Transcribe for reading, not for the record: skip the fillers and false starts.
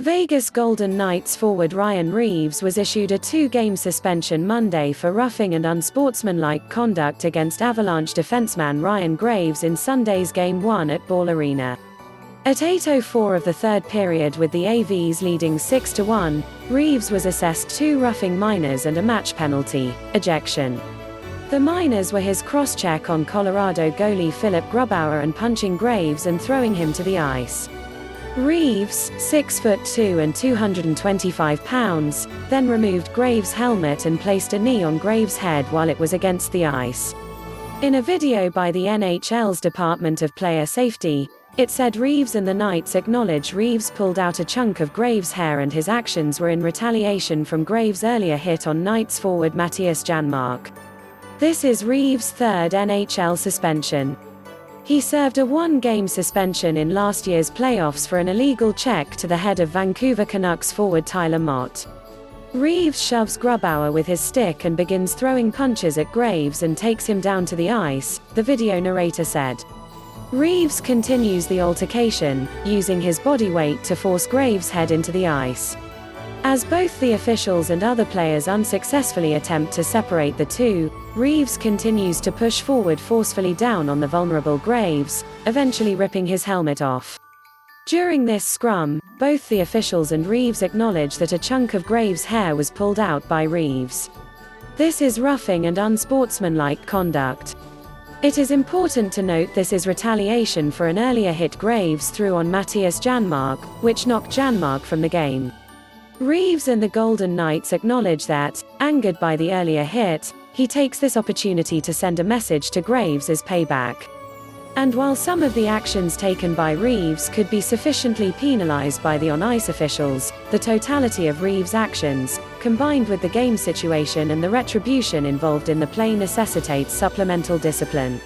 Vegas Golden Knights forward Ryan Reaves was issued a 2-game suspension Monday for roughing and unsportsmanlike conduct against Avalanche defenseman Ryan Reaves in Sunday's Game 1 at Ball Arena. At 8:04 of the third period, with the AVs leading 6-1, Reaves was assessed 2 roughing minors and a match penalty, ejection. The minors were his cross-check on Colorado goalie Philipp Grubauer and punching Reaves and throwing him to the ice. Reaves, 6'2" and 225 pounds, then removed Reaves' helmet and placed a knee on Reaves' head while it was against the ice. In a video by the NHL's Department of Player Safety, it said Reaves and the Knights acknowledge Reaves pulled out a chunk of Reaves' hair and his actions were in retaliation from Reaves' earlier hit on Knights forward Mattias Janmark. This is Reaves' third NHL suspension. He served a 1-game suspension in last year's playoffs for an illegal check to the head of Vancouver Canucks forward Tyler Motte. Reaves shoves Grubauer with his stick and begins throwing punches at Reaves and takes him down to the ice, the video narrator said. Reaves continues the altercation, using his body weight to force Reaves' head into the ice. As both the officials and other players unsuccessfully attempt to separate the two, Reaves continues to push forward forcefully down on the vulnerable Reaves, eventually ripping his helmet off. During this scrum, both the officials and Reaves acknowledge that a chunk of Reaves' hair was pulled out by Reaves. This is roughing and unsportsmanlike conduct. It is important to note this is retaliation for an earlier hit Reaves threw on Mattias Janmark, which knocked Janmark from the game. Reaves and the Golden Knights acknowledge that, angered by the earlier hit, he takes this opportunity to send a message to Reaves as payback. And while some of the actions taken by Reaves could be sufficiently penalized by the on-ice officials, the totality of Reaves' actions, combined with the game situation and the retribution involved in the play, necessitates supplemental discipline.